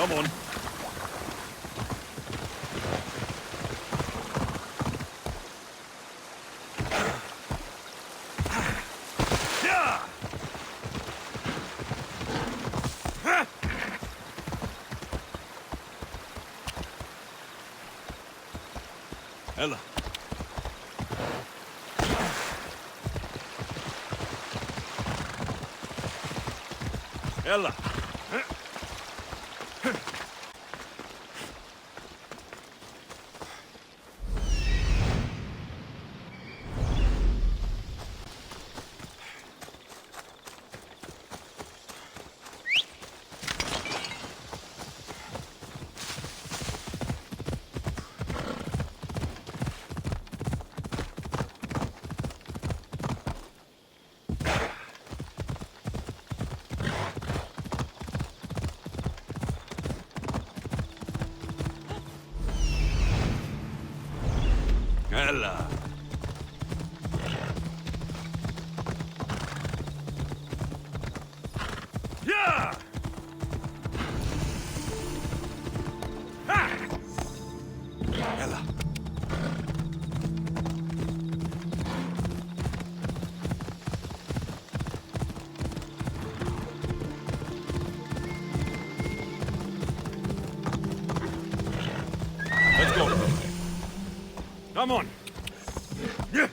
Come on. Ella. Ella. Ella. Yeah! Ha! Ella. Let's go. Come on. Yeah.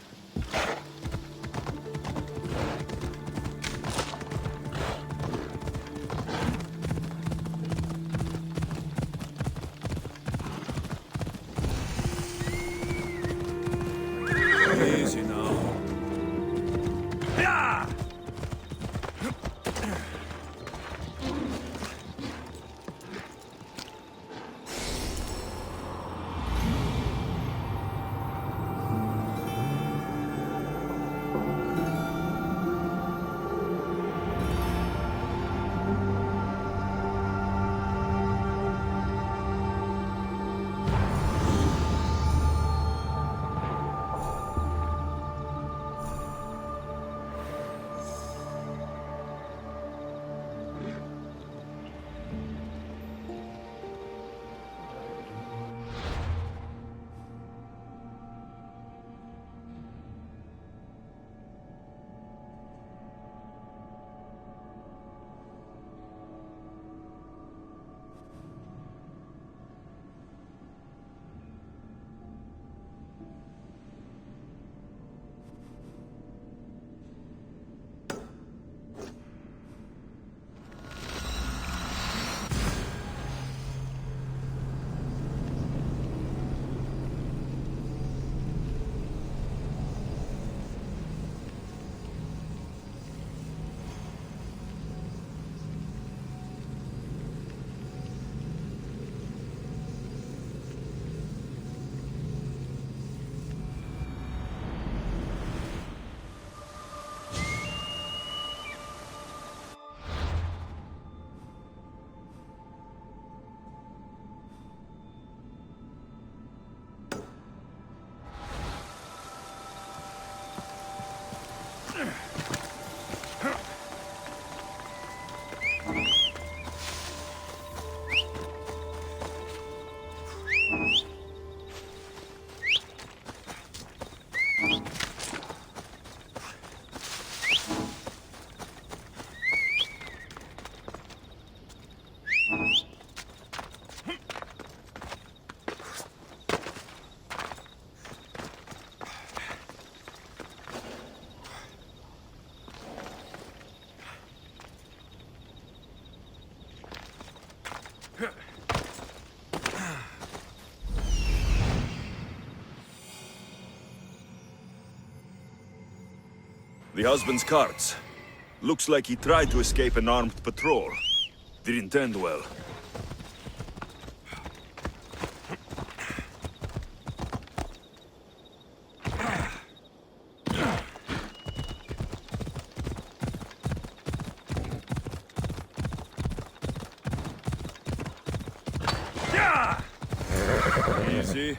The husband's carts. Looks like he tried to escape an armed patrol. Didn't end well. Yeah! Easy.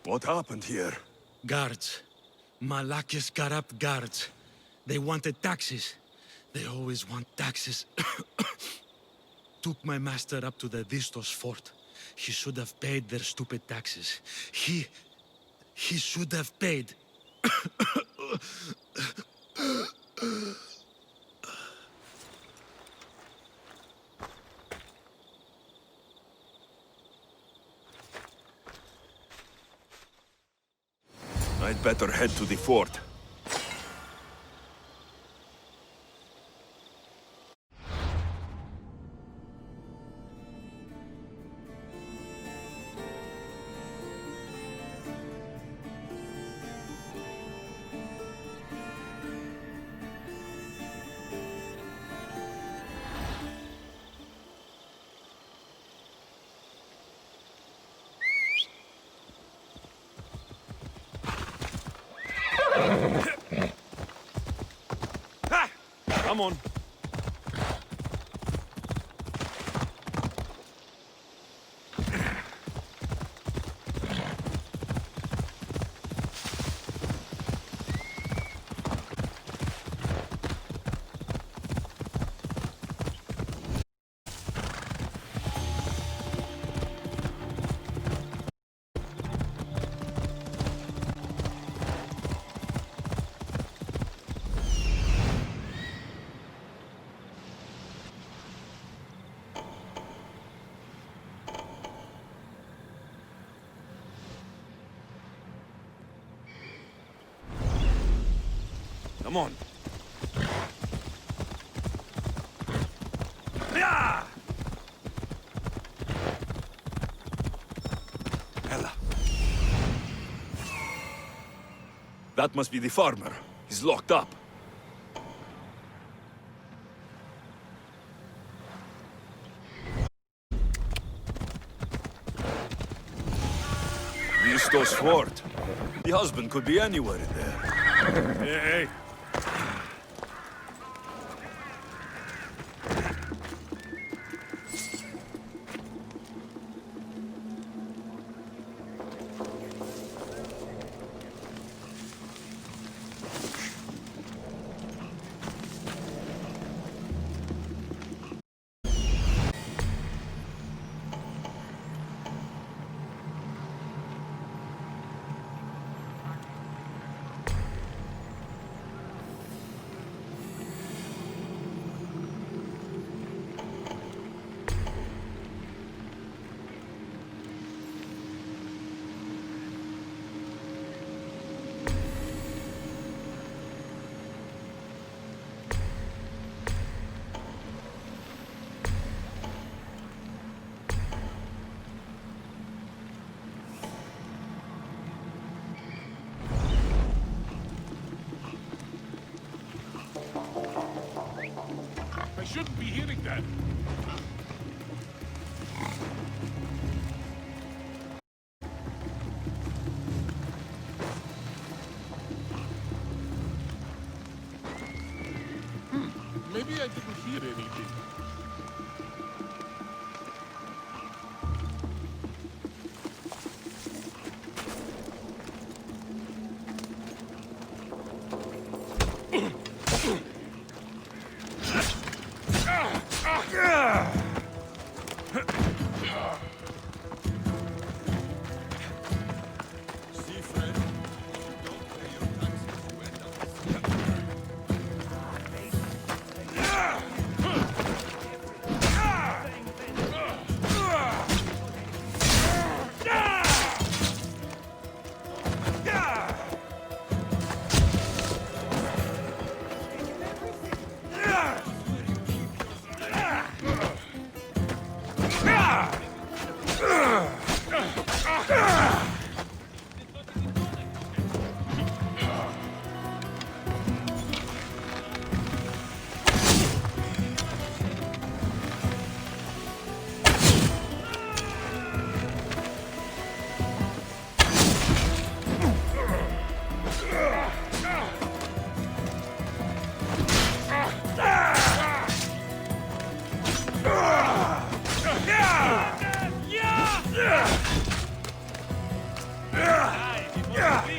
What happened here? Guards. Malakis got up guards. They wanted taxes. They always want taxes. Took my master up to the Vistos fort. He should have paid their stupid taxes. He should have paid. I'd better head to the fort. Ha! Come on. Come on. Yeah! Ella. That must be the farmer. He's locked up. Vistos fort. The husband could be anywhere in there. Hey! I shouldn't be hearing that. Maybe I didn't hear anything. See, friend? If you don't pay your taxes, you end up with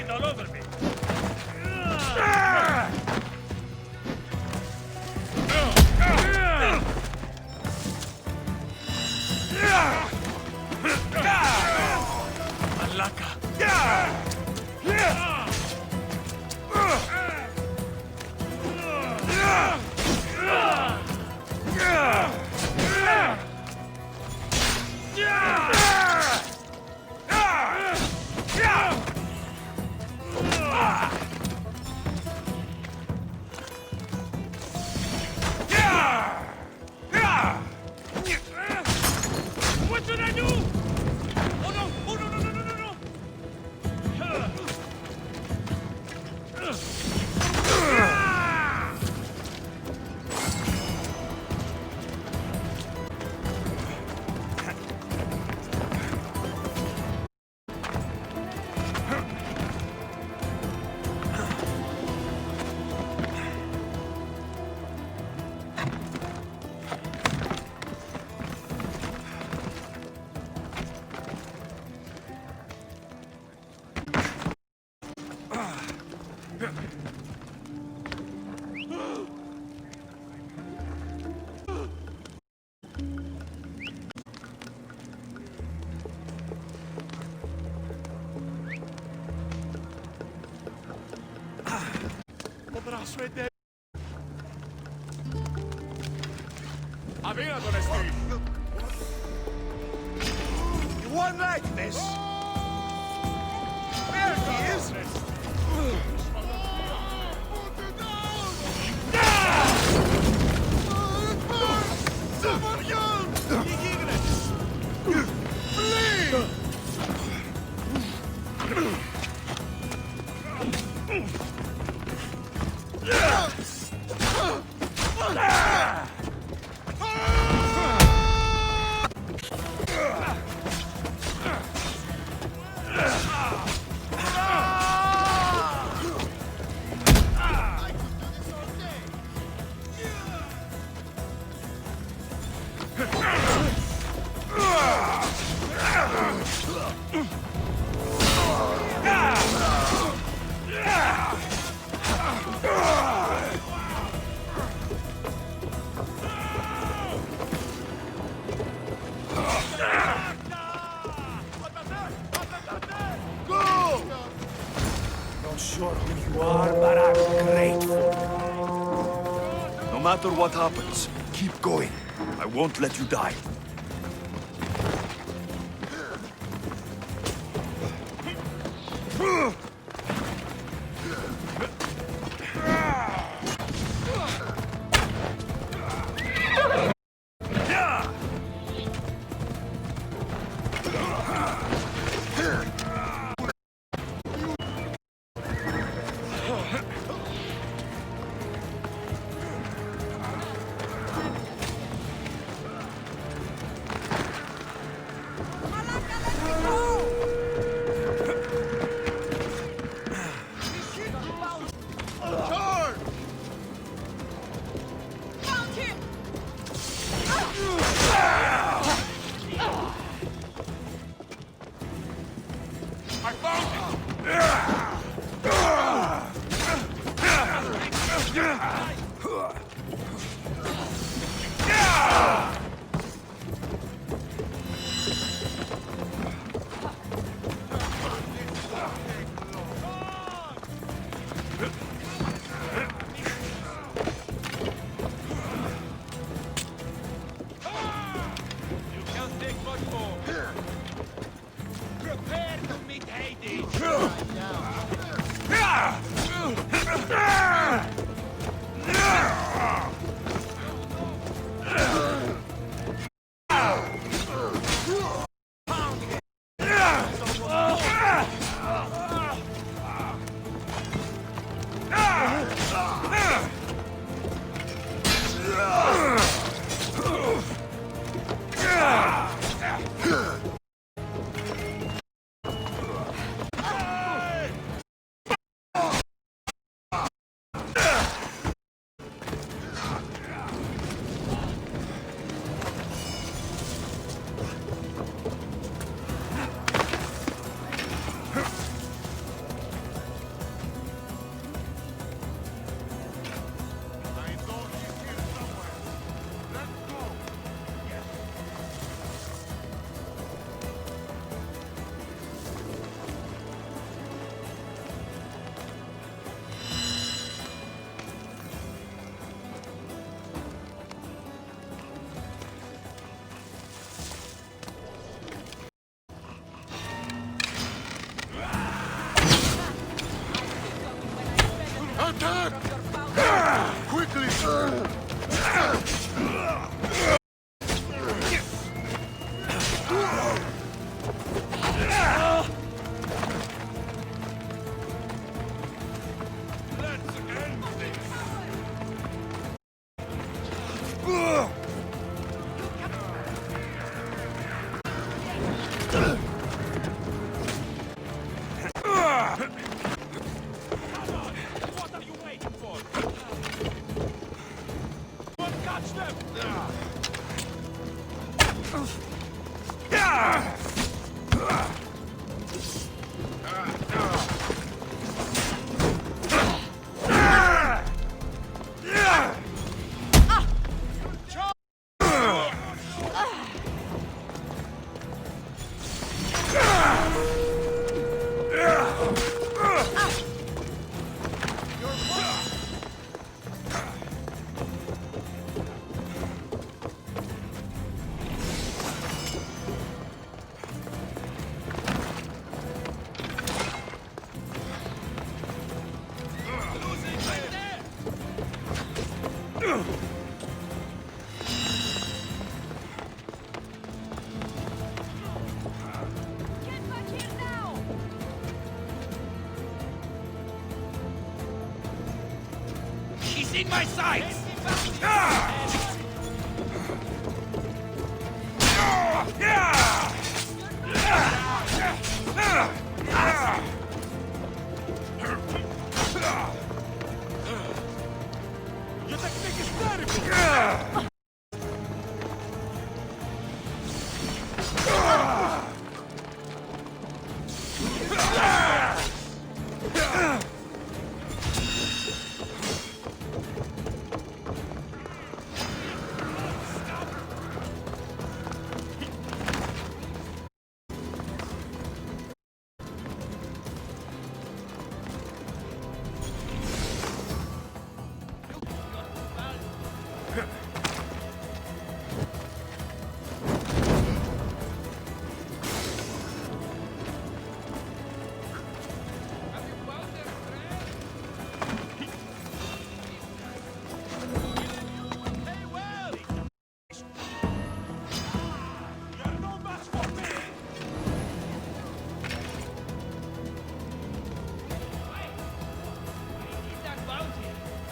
All over me. Malaka. What should I do? Oh no! Oh no! No! No! No! No! You won't like this. There he is. Not sure who you are, but I'm grateful. No matter what happens, keep going. I won't let you die. Get back here now! He's in my sights! Your technique is terrible!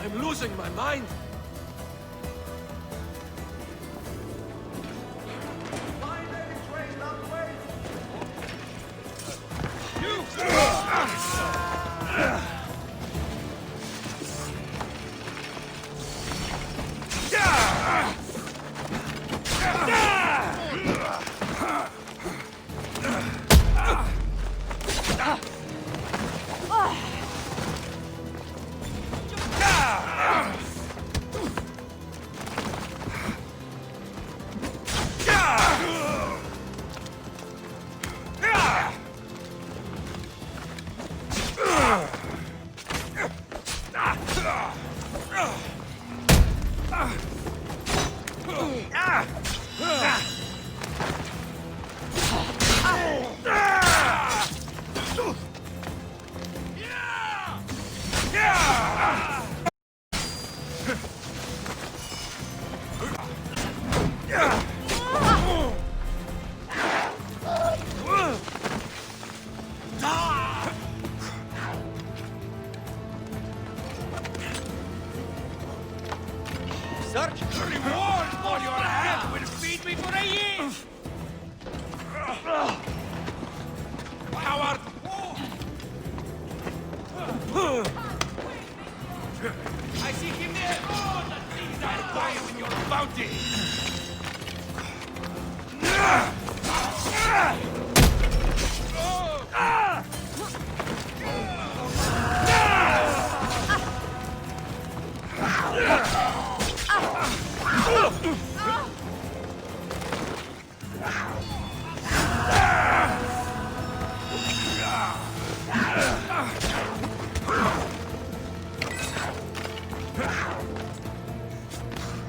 I'm losing my mind. Search the reward for your hand will feed me for a year! Coward! I see him there! All the things I require with your bounty!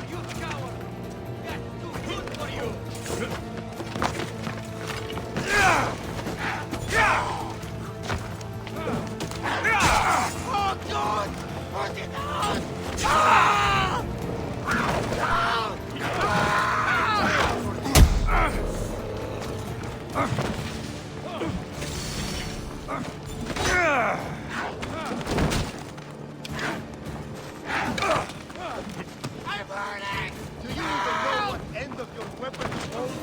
You coward! That's too good for you! Oh, God! Put it out! I'm burning! Do you even know what end of your weapon is holding?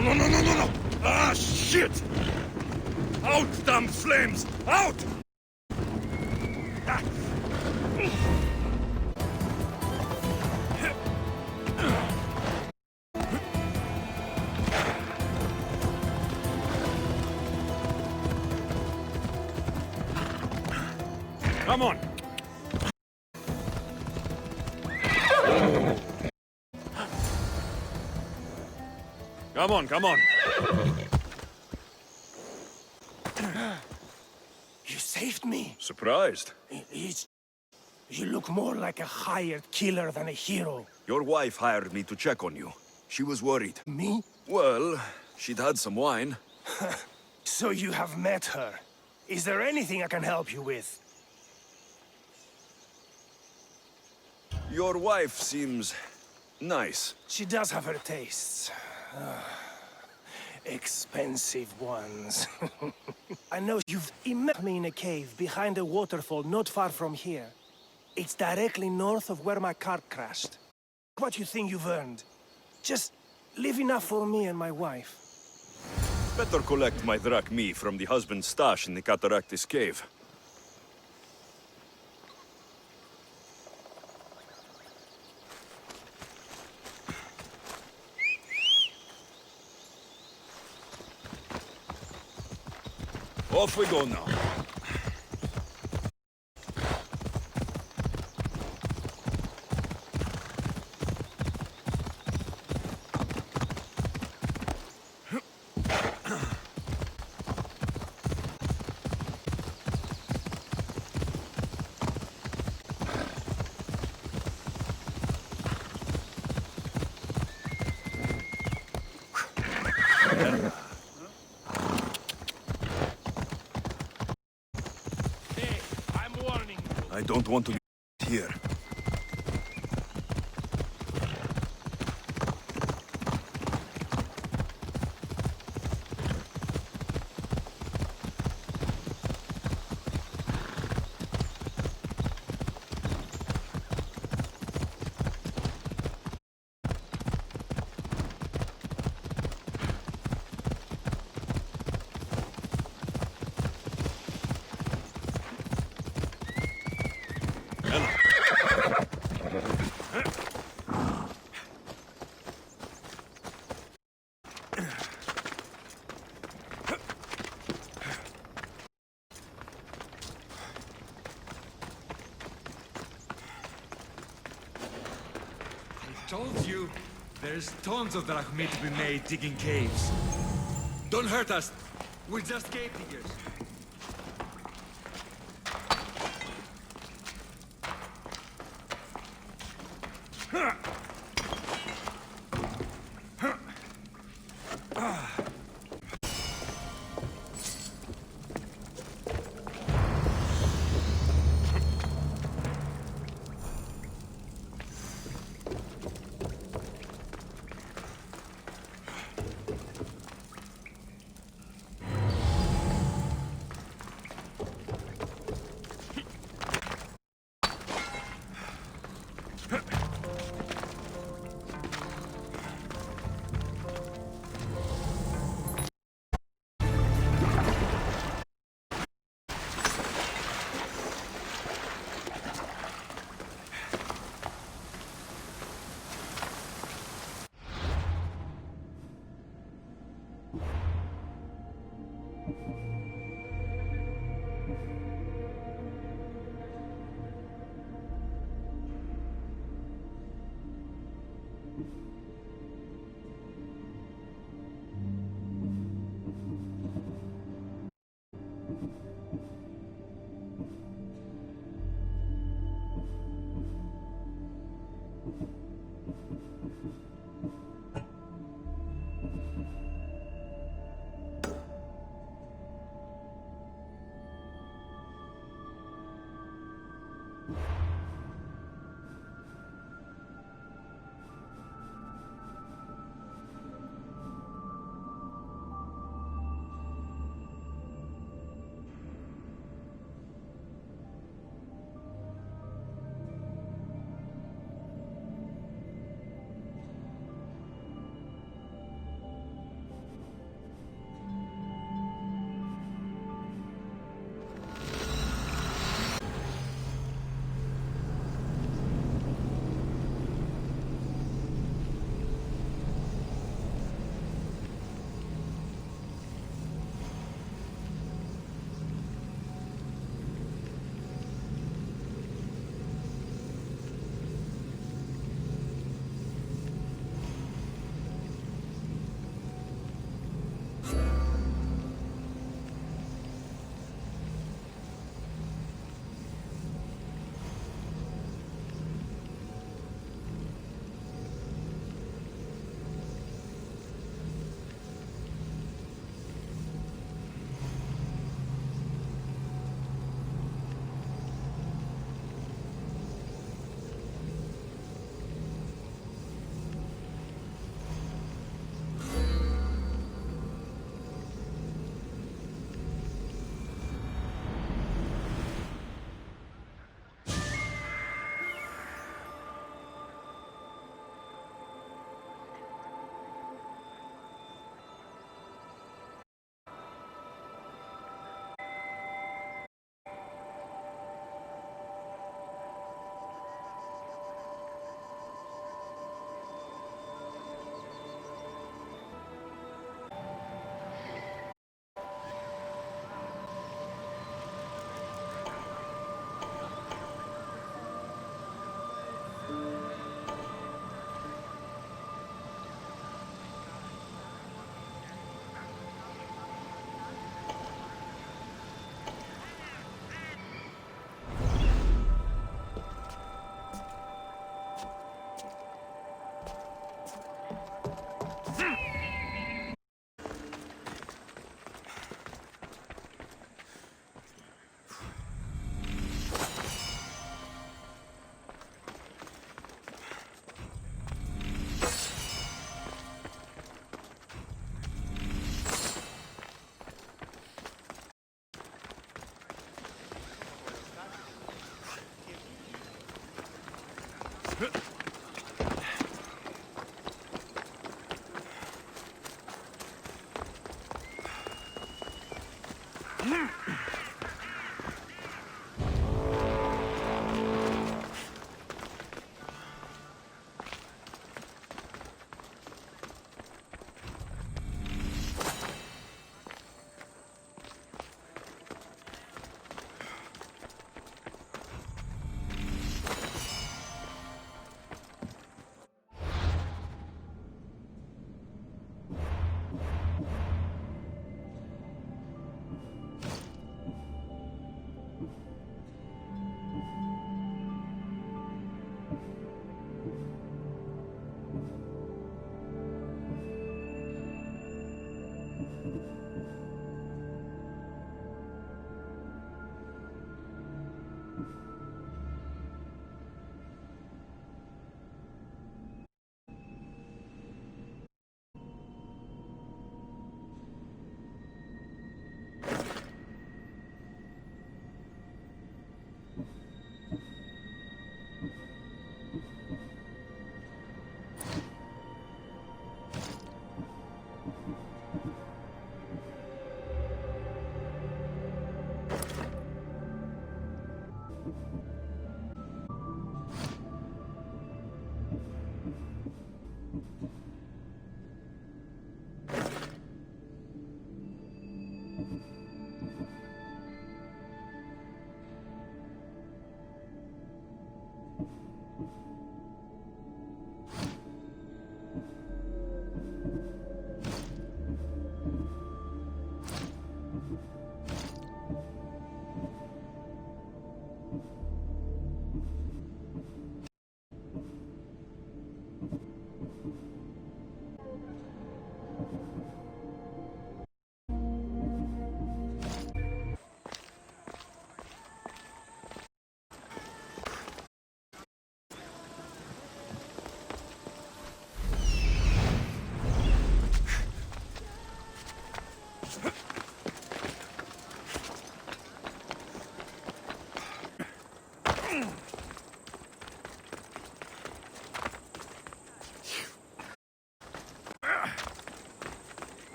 No, no, no, no, no! Ah, shit! Out, damn flames! Out! Ah. Come on! Come on, come on! You saved me. Surprised? You look more like a hired killer than a hero. Your wife hired me to check on you. She was worried. Me? Well, she'd had some wine. So you have met her. Is there anything I can help you with? Your wife seems nice. She does have her tastes. Expensive ones. I know you've met me in a cave behind a waterfall not far from here. It's directly north of where my cart crashed. What you think you've earned? Just leave enough for me and my wife. Better collect my drachmi from the husband's stash in the Cataractis cave. Off we go now. Hey, I'm warning you. I don't want to be here. Told you, there's tons of drachmi to be made digging caves. Don't hurt us. We're just cave diggers.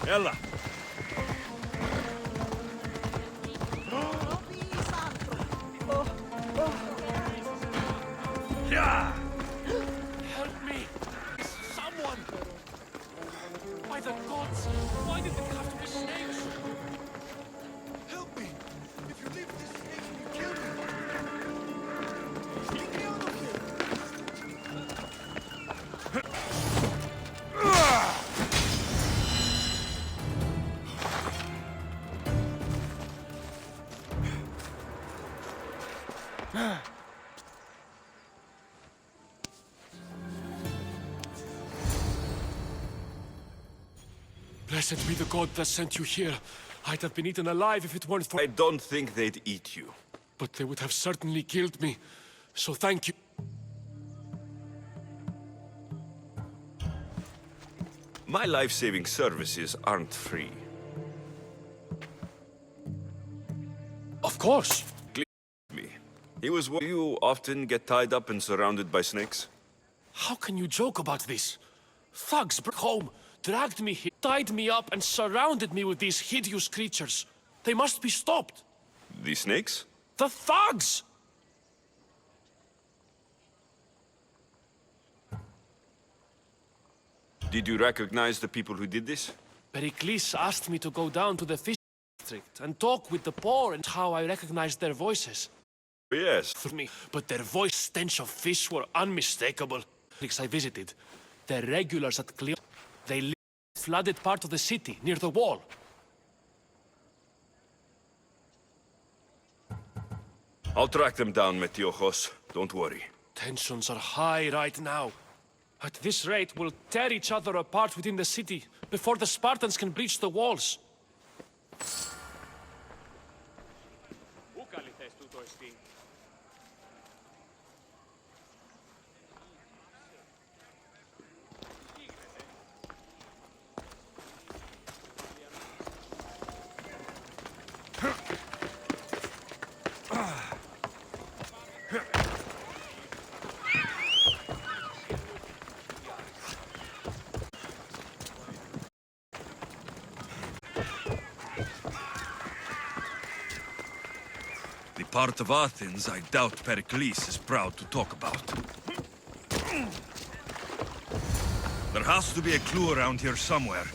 Ella! Yeah! Help me! Someone! By the gods! Why did it have to be snakes? Help me! If you leave this snake, you kill me! Get me out of here! Blessed be the god that sent you here. I'd have been eaten alive if it weren't for... I don't think they'd eat you. But they would have certainly killed me. So thank you. My life-saving services aren't free. Of course. Me. He was... You often get tied up and surrounded by snakes? How can you joke about this? Thugs broke home, dragged me here, tied me up, and surrounded me with these hideous creatures. They must be stopped. The snakes? The thugs! Did you recognize the people who did this? Pericles asked me to go down to the fish district and talk with the poor, and how I recognized their voices. Yes. For me, but their voice stench of fish were unmistakable. I visited. They're regulars at Cleo. They live in a flooded part of the city, near the wall. I'll track them down, Metiojos. Don't worry. Tensions are high right now. At this rate, we'll tear each other apart within the city before the Spartans can breach the walls. The part of Athens I doubt Pericles is proud to talk about. There has to be a clue around here somewhere.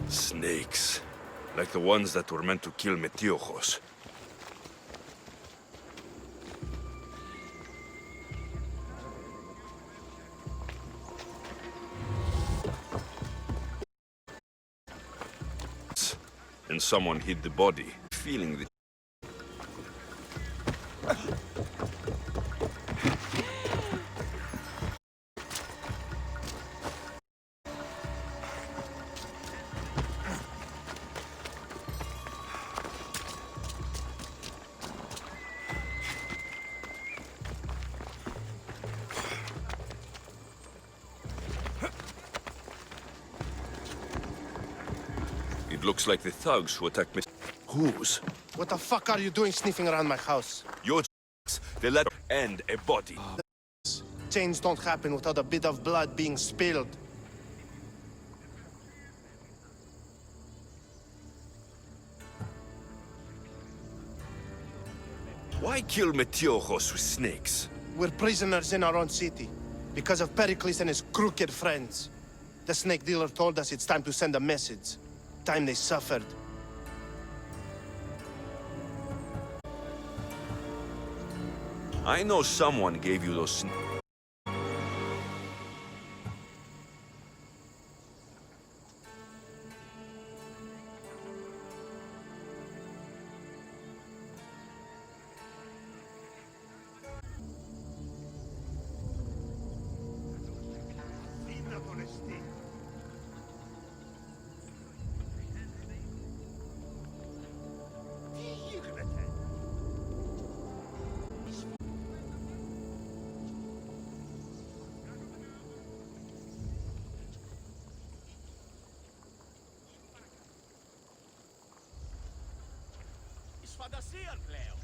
Snakes. Like the ones that were meant to kill Metiochos. And someone hid the body, feeling the... It looks like the thugs who attacked me. Whose? What the fuck are you doing sniffing around my house? Your the letter and a body. Change don't happen without a bit of blood being spilled. Why kill Metiochos with snakes? We're prisoners in our own city because of Pericles and his crooked friends. The snake dealer told us it's time to send a message. Time they suffered. I know someone gave you those φαντασίαν πλέον.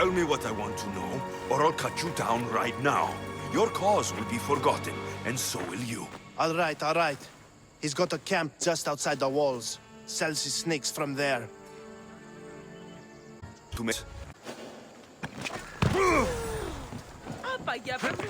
Tell me what I want to know, or I'll cut you down right now. Your cause will be forgotten, and so will you. All right, all right. He's got a camp just outside the walls. Sells his snakes from there. To miss. Apa ya perlu?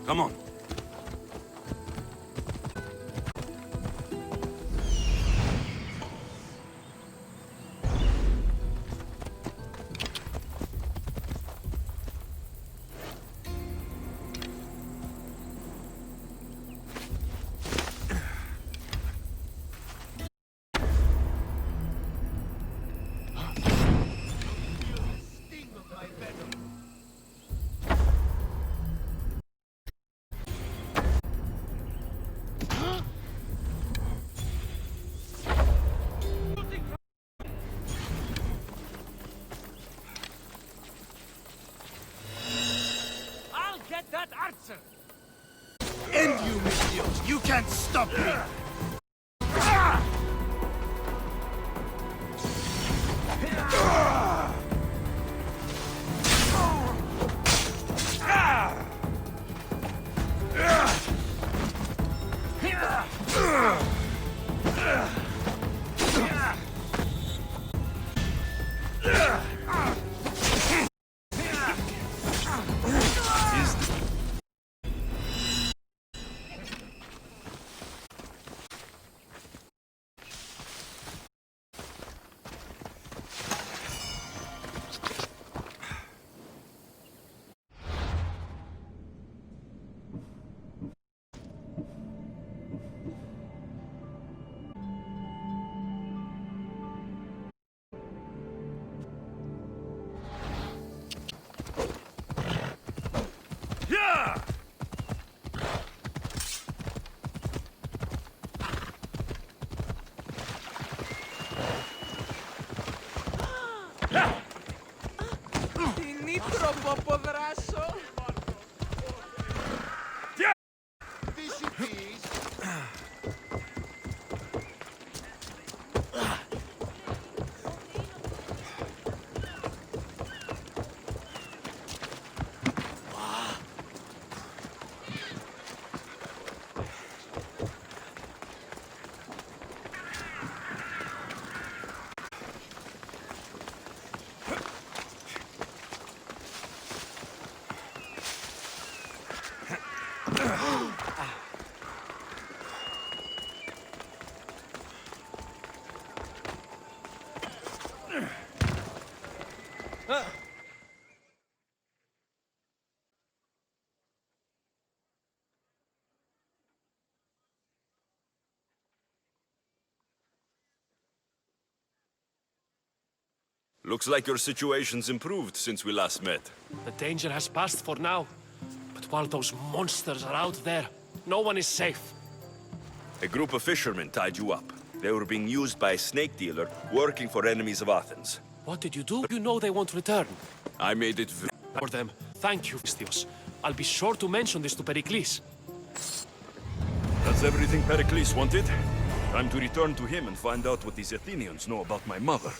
Come on. I'll get that answer! End you, Mistios! You can't stop me! Ini troppo podrasso. Looks like your situation's improved since we last met. The danger has passed for now. But while those monsters are out there, no one is safe. A group of fishermen tied you up. They were being used by a snake dealer working for enemies of Athens. What did you do? You know they won't return. I made it For them. Thank you, Vistios. I'll be sure to mention this to Pericles. That's everything Pericles wanted. Time to return to him and find out what these Athenians know about my mother.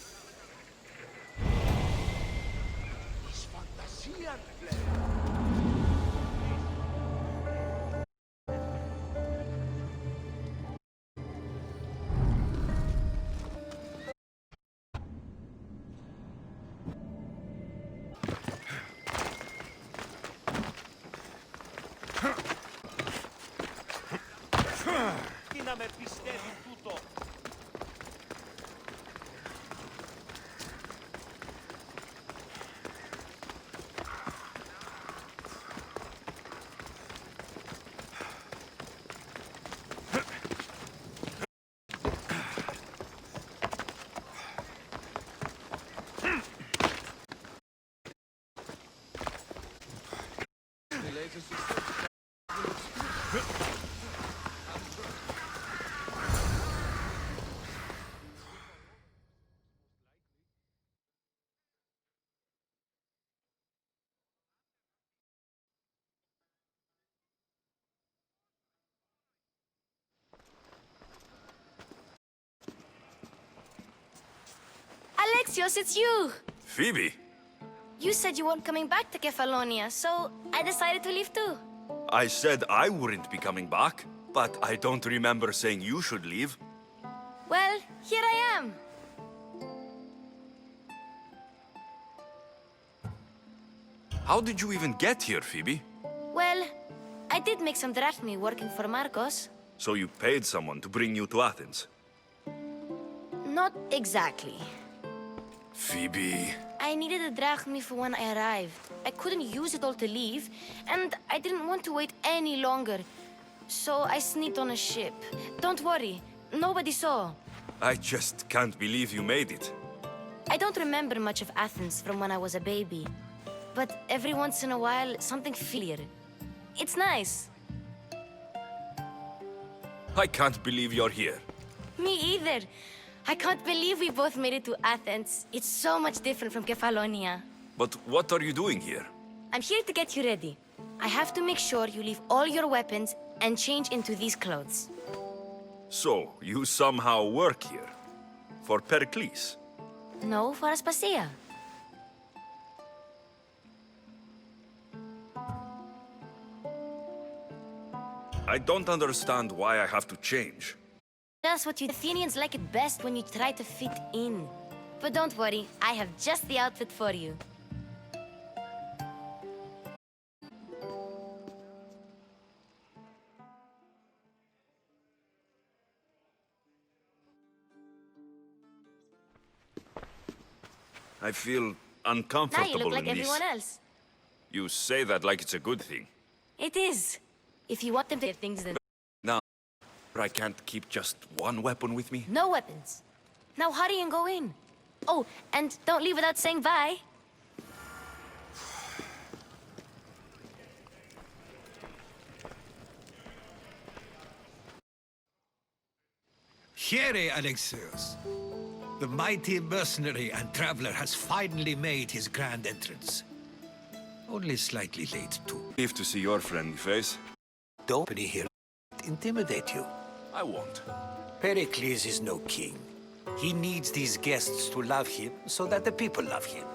με πιστεύει τούτο. Alexios, it's you! Phoebe? You said you weren't coming back to Kefalonia, so I decided to leave too. I said I wouldn't be coming back, but I don't remember saying you should leave. Well, here I am. How did you even get here, Phoebe? Well, I did make some drachmi working for Marcos. So you paid someone to bring you to Athens? Not exactly. Phoebe... I needed a drachmi for when I arrived. I couldn't use it all to leave, and I didn't want to wait any longer. So I sneaked on a ship. Don't worry, nobody saw. I just can't believe you made it. I don't remember much of Athens from when I was a baby. But every once in a while, something familiar. It's nice. I can't believe you're here. Me either. I can't believe we both made it to Athens. It's so much different from Kefalonia. But what are you doing here? I'm here to get you ready. I have to make sure you leave all your weapons and change into these clothes. So, you somehow work here? For Pericles? No, for Aspasia. I don't understand why I have to change. That's what you Athenians like it best when you try to fit in. But don't worry, I have just the outfit for you. I feel Now uncomfortable you look like in this. everyone else. You say that like it's a good thing. It is. If you want them to get things, then Now, I can't keep just one weapon with me? no weapons. Now hurry and go in. Oh, and don't leave without saying bye. Here, Alexios. The mighty mercenary and traveler has finally made his grand entrance. Only slightly late, too. Relieved to see your friendly face. Don't be here intimidate you. I won't. Pericles is no king. He needs these guests to love him so that the people love him.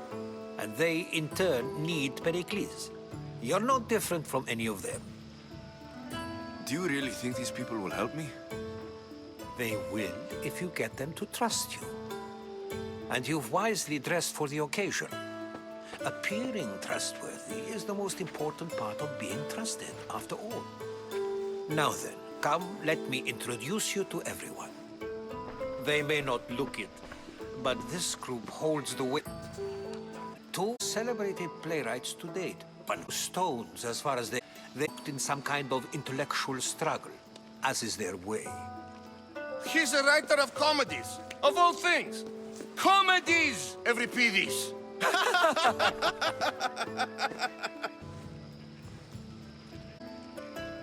And they, in turn, need Pericles. You're no different from any of them. Do you really think these people will help me? They will if you get them to trust you. And you've wisely dressed for the occasion. Appearing trustworthy is the most important part of being trusted, after all. Now then, come, let me introduce you to everyone. They may not look it, but this group holds the weight. Two celebrated playwrights to date, but stones as far as they're in some kind of intellectual struggle, as is their way. He's a writer of comedies, of all things. Comedies, Euripides.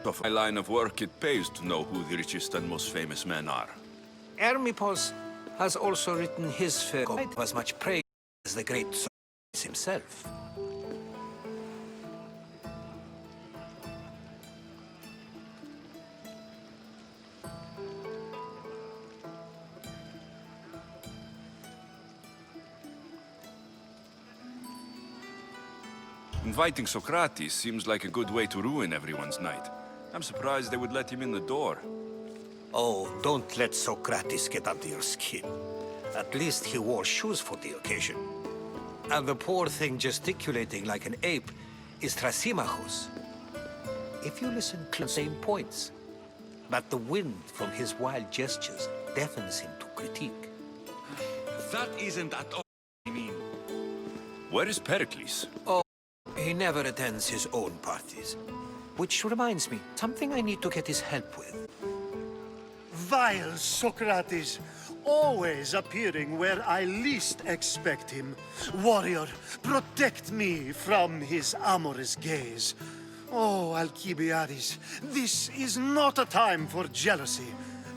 Of my line of work, it pays to know who the richest and most famous men are. Hermippos has also written his fair comedy as much praise as the great Socrates himself. Inviting Socrates seems like a good way to ruin everyone's night. I'm surprised they would let him in the door. Oh, don't let Socrates get under your skin. At least he wore shoes for the occasion. And the poor thing gesticulating like an ape is Thrasymachos. If you listen to the same points, but the wind from his wild gestures deafens him to critique. That isn't at all what I mean. Where is Pericles? He never attends his own parties. Which reminds me, something I need to get his help with. Vile Socrates, always appearing where I least expect him. Warrior, protect me from his amorous gaze. Oh, Alcibiades, this is not a time for jealousy,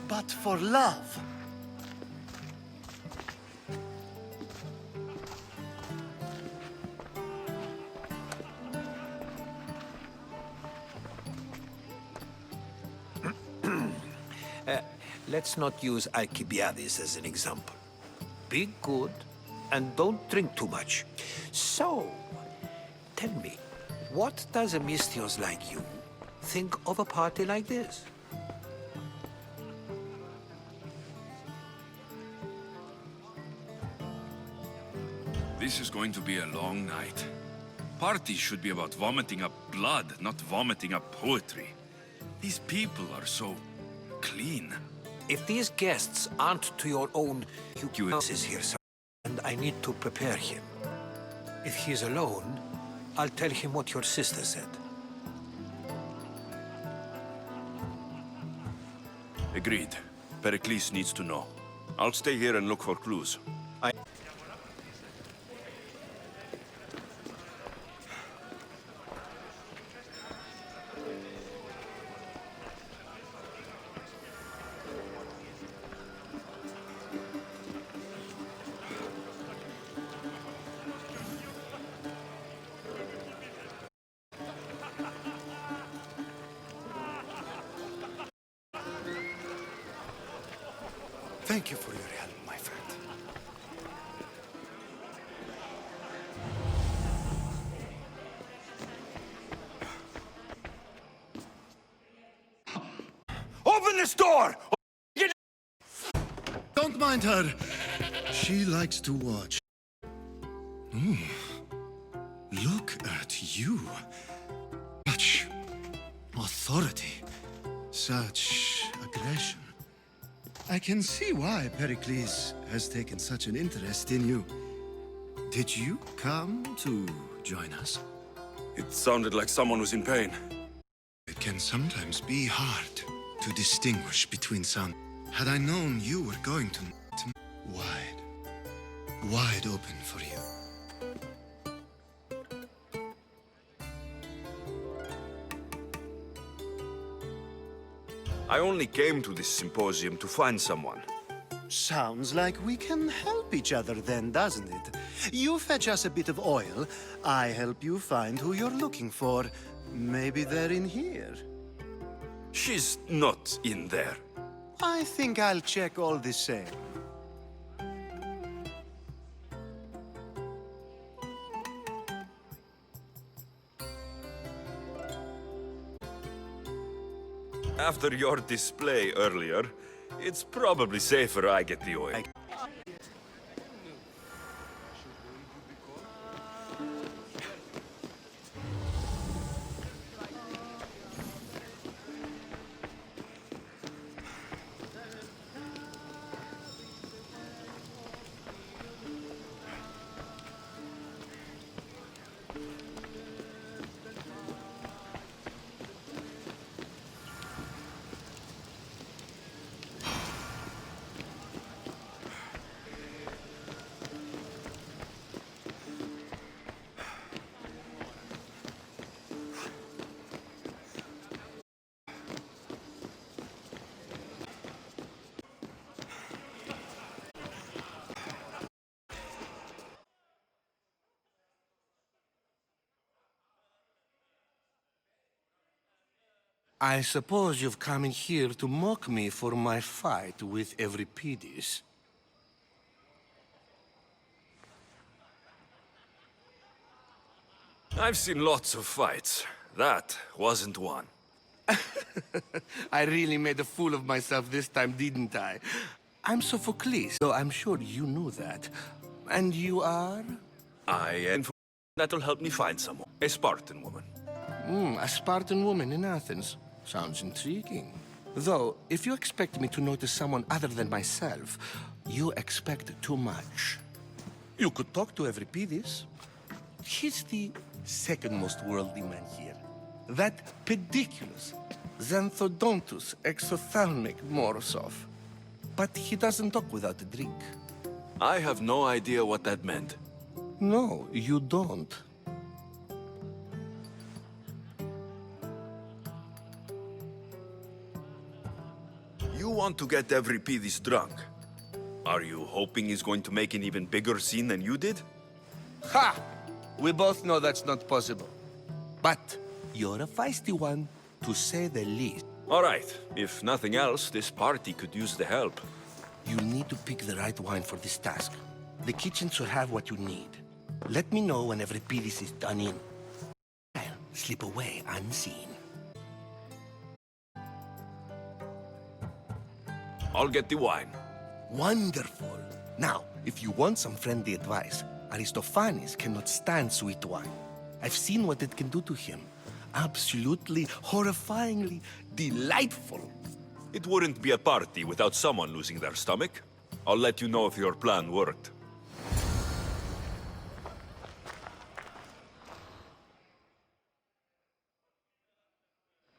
but for love. Let's not use Alcibiades as an example. Be good and don't drink too much. So, tell me, what does a Mystios like you think of a party like this? This is going to be a long night. Parties should be about vomiting up blood, not vomiting up poetry. These people are so clean. If these guests aren't to your own, Hugh is here, sir, and I need to prepare him. If he's alone, I'll tell him what your sister said. Agreed. Pericles needs to know. I'll stay here and look for clues. Thank you for your help, my friend. Open this door! Don't mind her. She likes to watch. Look at you. Such authority. Such aggression. I can see why Pericles has taken such an interest in you. Did you come to join us? It sounded like someone was in pain. It can sometimes be hard to distinguish between sound. Had I known you were going to wide open for you. I only came to this symposium to find someone. Sounds like we can help each other then, doesn't it? You fetch us a bit of oil, I help you find who you're looking for. Maybe they're in here. She's not in there. I think I'll check all the same. After your display earlier, it's probably safer I get the oil. I suppose you've come in here to mock me for my fight with Euripides. I've seen lots of fights. That wasn't one. I really made a fool of myself this time, didn't I? I'm Sophocles, though I'm sure you knew that. And you are? I am. That'll help me find someone. A Spartan woman. A Spartan woman in Athens. Sounds intriguing. Though, if you expect me to notice someone other than myself, you expect too much. You could talk to Euripides. He's the second most worldly man here. That pediculous Xanthodontus exophthalmic Morosov. But he doesn't talk without a drink. I have no idea what that meant. No, you don't. You want to get Euripides drunk. Are you hoping he's going to make an even bigger scene than you did? Ha! We both know that's not possible. But you're a feisty one, to say the least. All right. If nothing else, this party could use the help. You need to pick the right wine for this task. The kitchen should have what you need. Let me know when Euripides is done in. I'll slip away unseen. I'll get the wine. Wonderful. Now, if you want some friendly advice, Aristophanes cannot stand sweet wine. I've seen what it can do to him. Absolutely, horrifyingly delightful. It wouldn't be a party without someone losing their stomach. I'll let you know if your plan worked.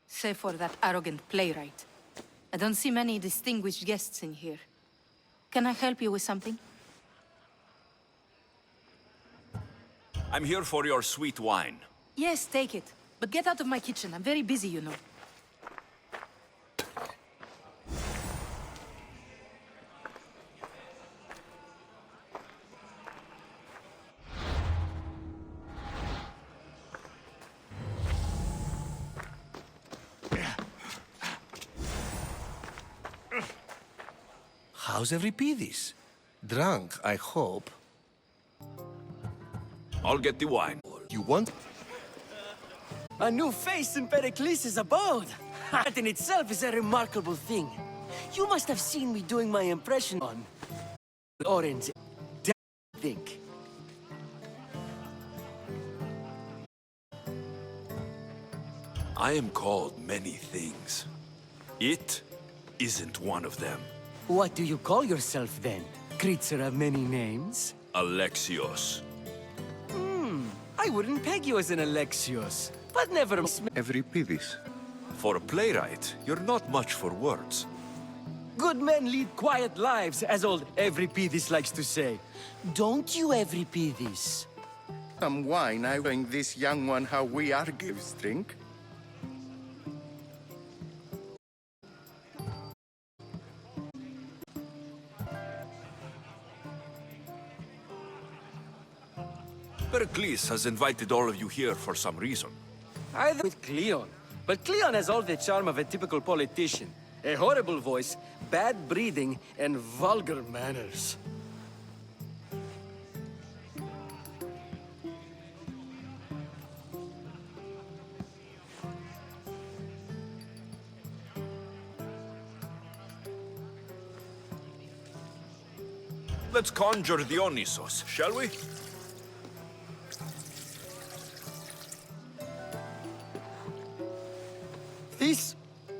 Save for that arrogant playwright. I don't see many distinguished guests in here. Can I help you with something? I'm here for your sweet wine. Yes, take it. But get out of my kitchen. I'm very busy, you know. How's Euripides? Drunk, I hope. I'll get the wine. You want? A new face in Pericles' abode! That in itself is a remarkable thing. You must have seen me doing my impression on... Orange. I think. I am called many things. It isn't one of them. What do you call yourself then? Creature of many names? Alexios. I wouldn't peg you as an Alexios. But never... Euripides. For a playwright, you're not much for words. Good men lead quiet lives, as old Euripides likes to say. Don't you, Euripides? Some wine, I showing this young one how we Argives drink. Pericles has invited all of you here for some reason. Either with Cleon. But Cleon has all the charm of a typical politician. A horrible voice, bad breeding, and vulgar manners. Let's conjure Dionysos, shall we?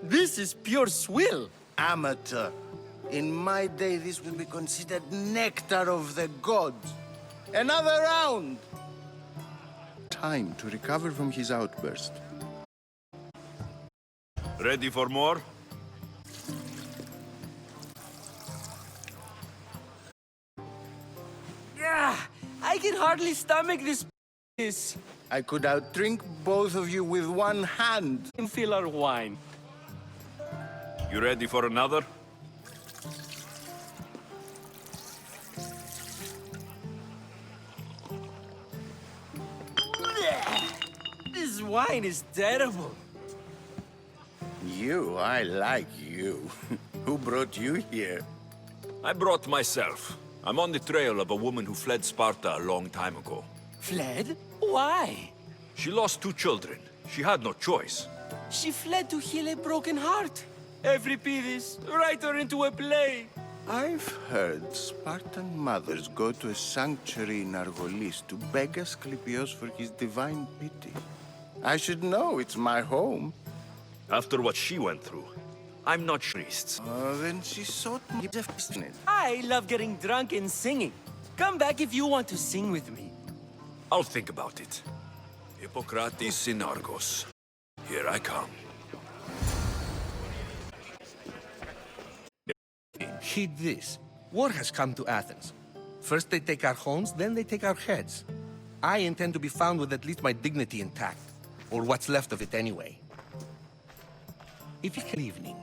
This is pure swill. Amateur. In my day, this would be considered nectar of the gods. Another round! Time to recover from his outburst. Ready for more? I can hardly stomach this. I could outdrink both of you with one hand. And fill our wine. You ready for another? This wine is terrible. You, I like you. Who brought you here? I brought myself. I'm on the trail of a woman who fled Sparta a long time ago. Fled? Why? She lost 2 children. She had no choice. She fled to heal a broken heart. Euripides, write her into a play. I've heard Spartan mothers go to a sanctuary in Argolis to beg Asclepios for his divine pity. I should know, it's my home. After what she went through, I'm not priests. Then she sought me the first minute. I love getting drunk and singing. Come back if you want to sing with me. I'll think about it. Hippocrates in Argos. Here I come. Heed this. War has come to Athens. First they take our homes, then they take our heads. I intend to be found with at least my dignity intact. Or what's left of it anyway. If you can evening.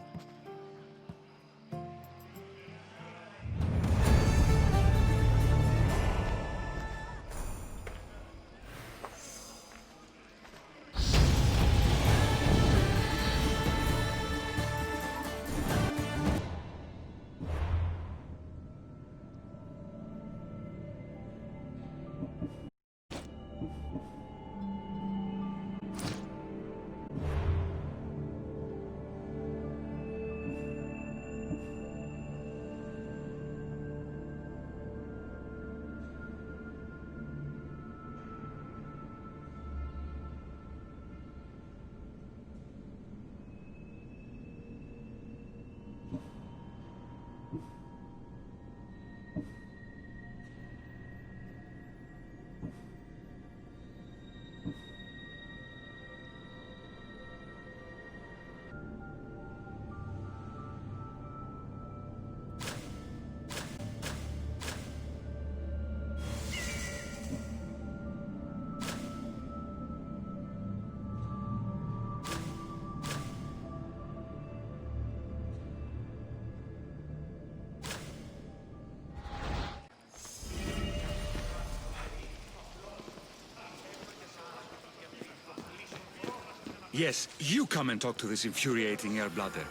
Yes, you come and talk to this infuriating airbladder.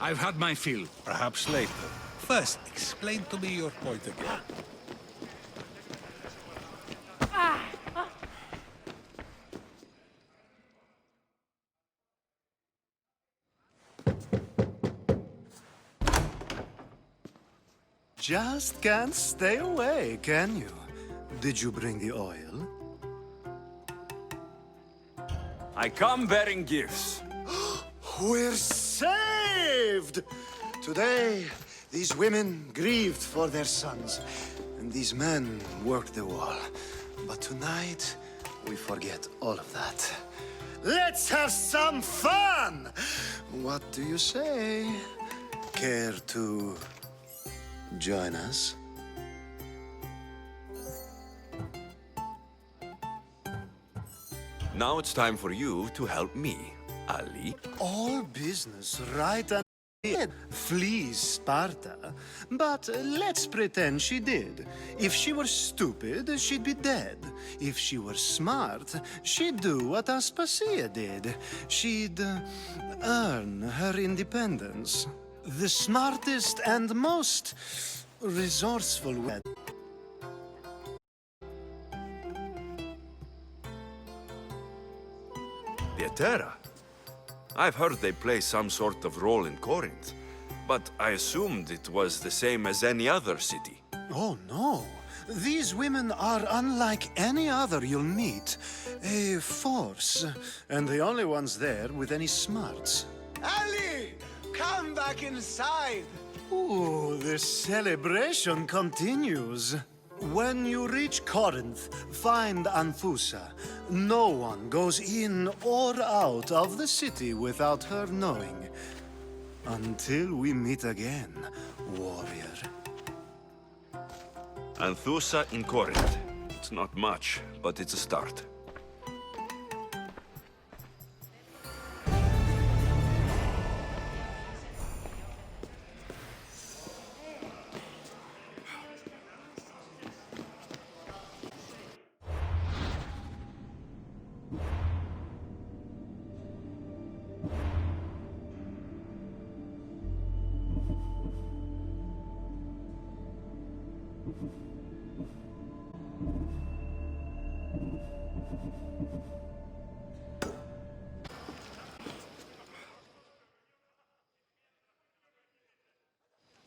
I've had my fill. Perhaps later. First, explain to me your point again. Just can't stay away, can you? Did you bring the oil? I come bearing gifts. We're saved! Today, these women grieved for their sons, and these men worked the wall. But tonight, we forget all of that. Let's have some fun! What do you say? Care to join us? Now it's time for you to help me, Ali. All business right and flees Sparta. But let's pretend she did. If she were stupid, she'd be dead. If she were smart, she'd do what Aspasia did. She'd earn her independence. The smartest and most resourceful way. Pietera. I've heard they play some sort of role in Corinth, but I assumed it was the same as any other city. Oh, no. These women are unlike any other you'll meet. A force, and the only ones there with any smarts. Ali! Come back inside! Ooh, the celebration continues. When you reach Corinth, find Anthusa. No one goes in or out of the city without her knowing. Until we meet again, warrior. Anthusa in Corinth. It's not much, but it's a start.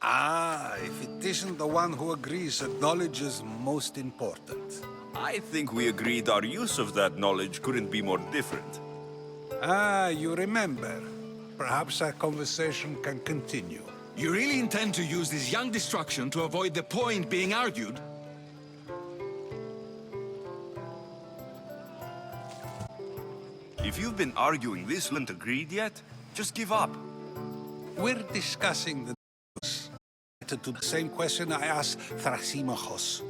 Ah, if it isn't the one who agrees that knowledge is most important. I think we agreed our use of that knowledge couldn't be more different. Ah, you remember. Perhaps our conversation can continue. You really intend to use this young destruction to avoid the point being argued? If you've been arguing this and agreed yet, just give up. We're discussing the to the same question I asked Thrasimachos.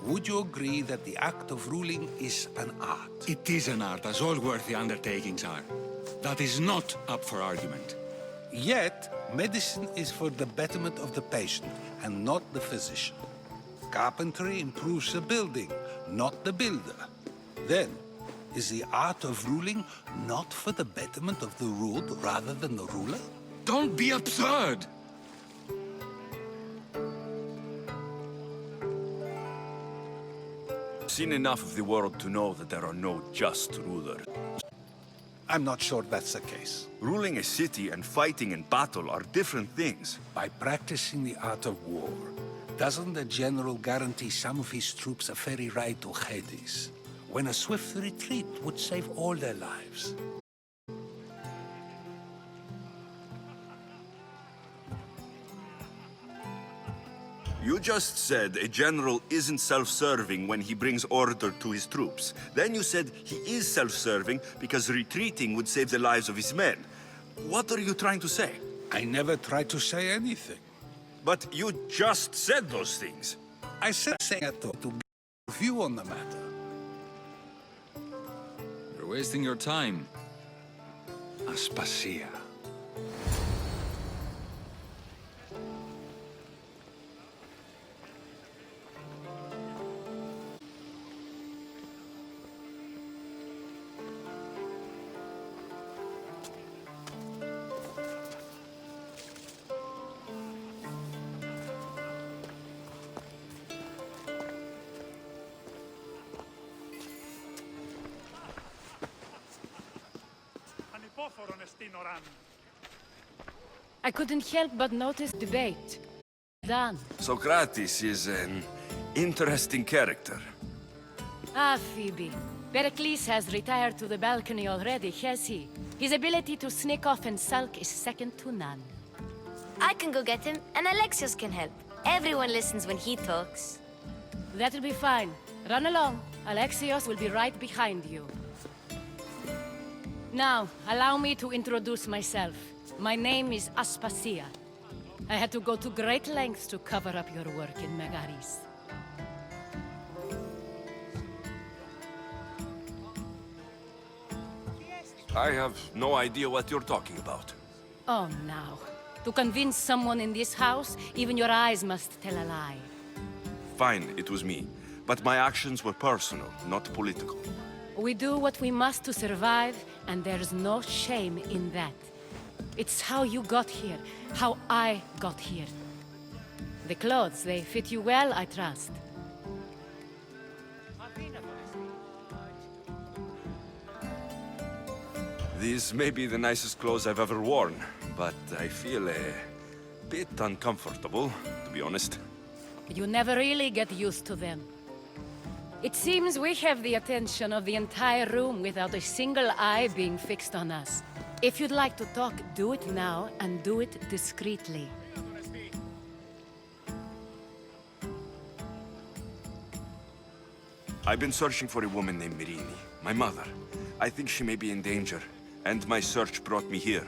Would you agree that the act of ruling is an art? It is an art, as all worthy undertakings are. That is not up for argument. Yet, medicine is for the betterment of the patient, and not the physician. Carpentry improves the building, not the builder. Then, is the art of ruling not for the betterment of the ruled rather than the ruler? Don't be absurd! I've seen enough of the world to know that there are no just rulers. I'm not sure that's the case. Ruling a city and fighting in battle are different things. By practicing the art of war, doesn't the general guarantee some of his troops a ferry ride to Hades, when a swift retreat would save all their lives? You just said a general isn't self-serving when he brings order to his troops. Then you said he is self-serving because retreating would save the lives of his men. What are you trying to say? I never tried to say anything. But you just said those things. I said to get a view on the matter. You're wasting your time. Aspasia. I couldn't help but notice debate. Dan. Socrates is an interesting character. Ah, Phoebe. Pericles has retired to the balcony already, has he? His ability to sneak off and sulk is second to none. I can go get him, and Alexios can help. Everyone listens when he talks. That'll be fine. Run along. Alexios will be right behind you. Now, allow me to introduce myself. My name is Aspasia. I had to go to great lengths to cover up your work in Megaris. I have no idea what you're talking about. Oh, now. To convince someone in this house, even your eyes must tell a lie. Fine, it was me. But my actions were personal, not political. We do what we must to survive, and there's no shame in that. It's how you got here, how I got here. The clothes, they fit you well, I trust. These may be the nicest clothes I've ever worn, but I feel a bit uncomfortable, to be honest. You never really get used to them. It seems we have the attention of the entire room without a single eye being fixed on us. If you'd like to talk, do it now, and do it discreetly. I've been searching for a woman named Mirini, my mother. I think she may be in danger, and my search brought me here.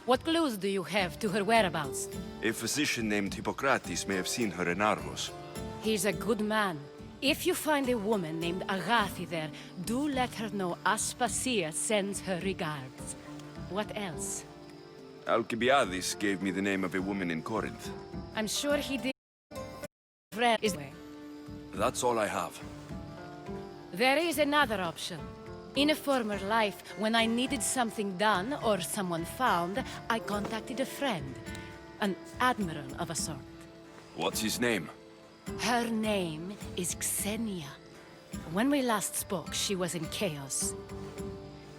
What clues do you have to her whereabouts? A physician named Hippocrates may have seen her in Argos. He's a good man. If you find a woman named Agathi there, do let her know Aspasia sends her regards. What else? Alcibiades gave me the name of a woman in Corinth. I'm sure he did. Rare is That's all I have. There is another option. In a former life, when I needed something done or someone found, I contacted a friend. An admiral of a sort. What's his name? Her name is Xenia. When we last spoke, she was in chaos.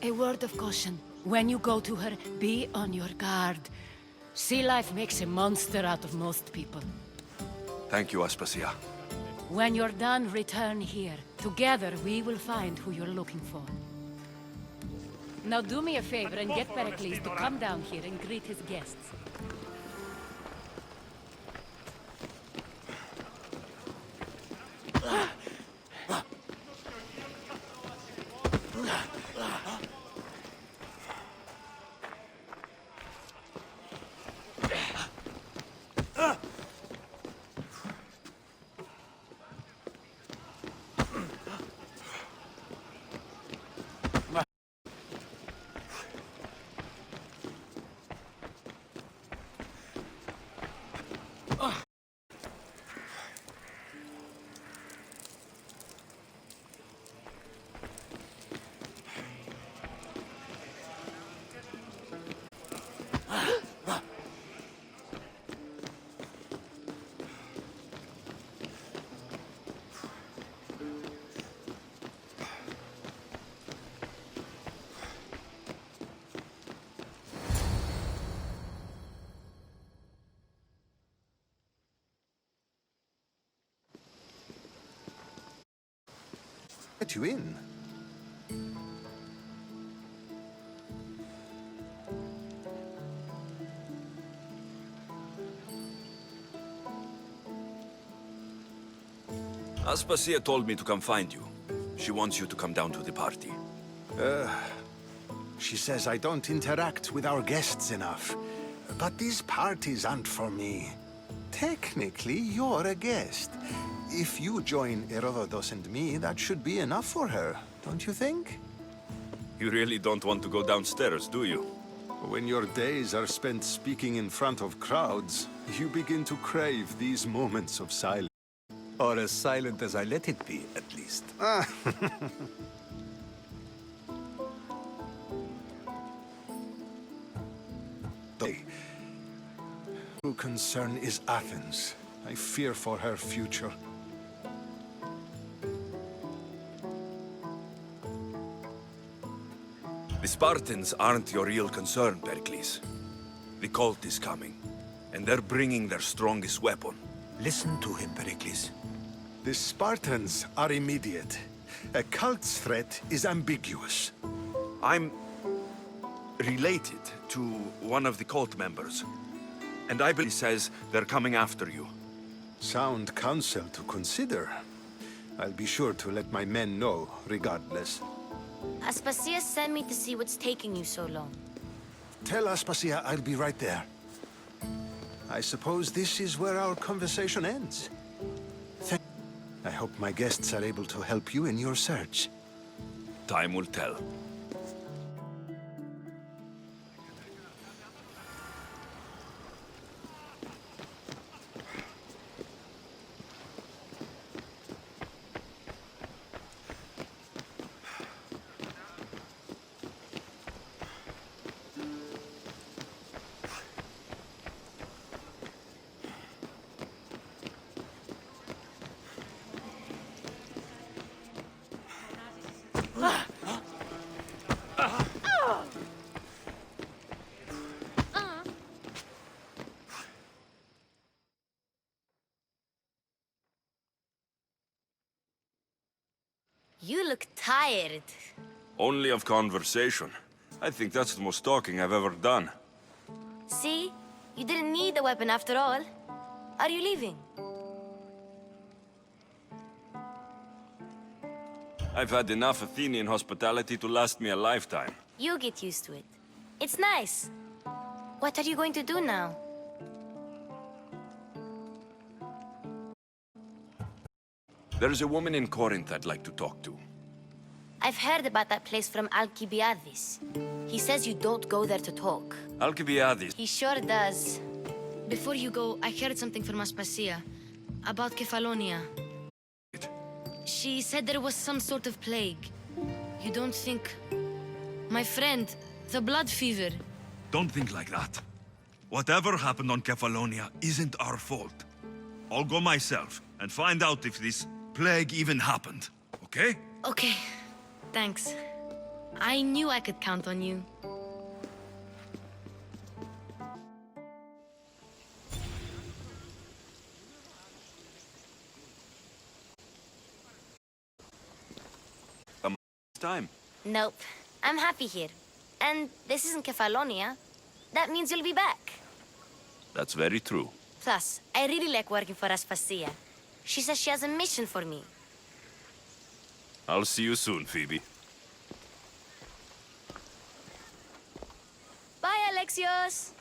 A word of caution. When you go to her, be on your guard. Sea life makes a monster out of most people. Thank you, Aspasia. When you're done, return here. Together, we will find who you're looking for. Now do me a favor and get Pericles to come down here and greet his guests. Let you in. Aspasia told me to come find you. She wants you to come down to the party. She says I don't interact with our guests enough. But these parties aren't for me. Technically, you're a guest. If you join Herodotus and me, that should be enough for her, don't you think? You really don't want to go downstairs, do you? When your days are spent speaking in front of crowds, you begin to crave these moments of silence. Or as silent as I let it be, at least. True concern is Athens. I fear for her future. The Spartans aren't your real concern, Pericles. The cult is coming, and they're bringing their strongest weapon. Listen to him, Pericles. The Spartans are immediate. A cult's threat is ambiguous. I'm related to one of the cult members, and I believe he says they're coming after you. Sound counsel to consider. I'll be sure to let my men know, regardless. Aspasia sent me to see what's taking you so long. Tell Aspasia I'll be right there. I suppose this is where our conversation ends. I hope my guests are able to help you in your search. Time will tell. You look tired. Only of conversation. I think that's the most talking I've ever done. See? You didn't need the weapon after all. Are you leaving? I've had enough Athenian hospitality to last me a lifetime. You get used to it. It's nice. What are you going to do now? There's a woman in Corinth I'd like to talk to. I've heard about that place from Alcibiades. He says you don't go there to talk. Alcibiades. He sure does. Before you go, I heard something from Aspasia about Kefalonia. She said there was some sort of plague. You don't think... My friend, the blood fever. Don't think like that. Whatever happened on Kefalonia isn't our fault. I'll go myself and find out if this plague even happened, okay? Okay, thanks. I knew I could count on you. Time. Nope, I'm happy here. And this isn't Kefalonia. That means you'll be back. That's very true. Plus, I really like working for Aspasia. She says she has a mission for me. I'll see you soon, Phoebe. Bye, Alexios!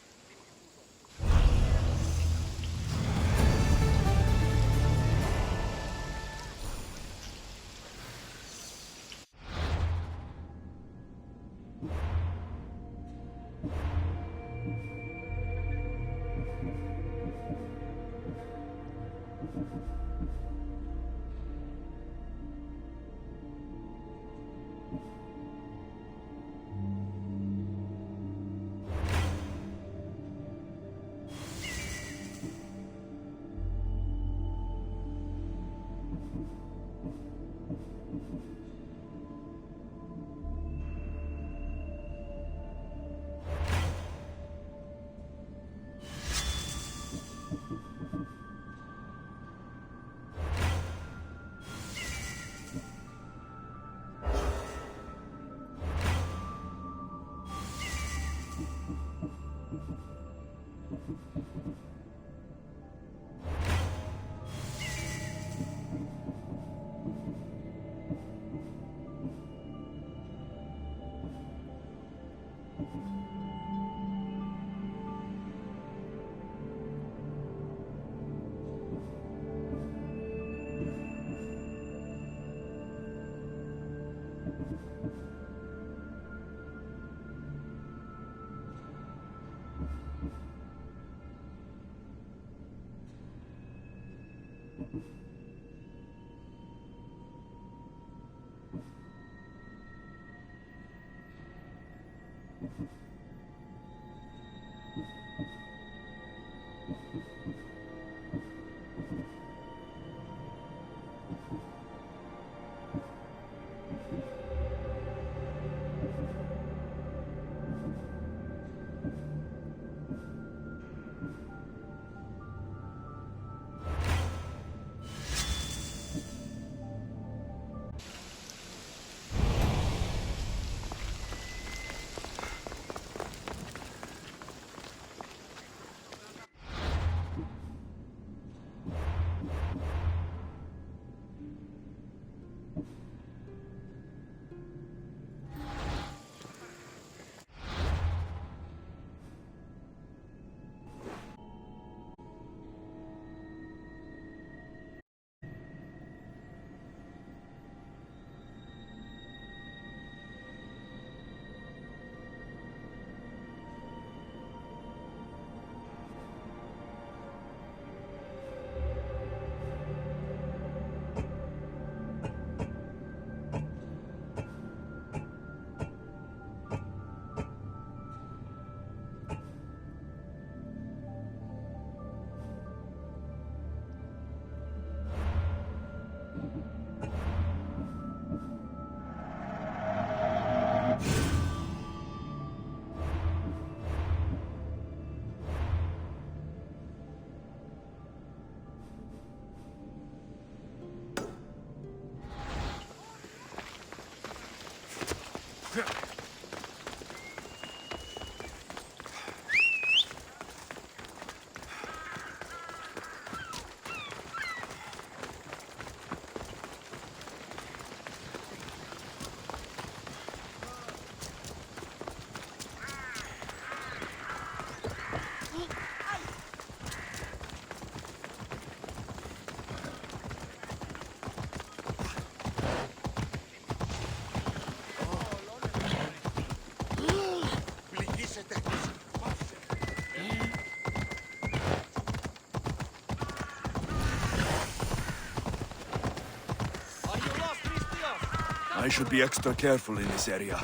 I should be extra careful in this area.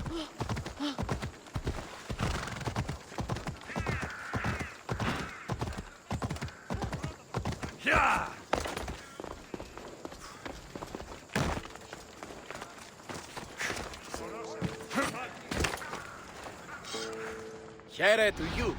Yeah! Here to you.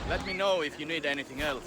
Let me know if you need anything else.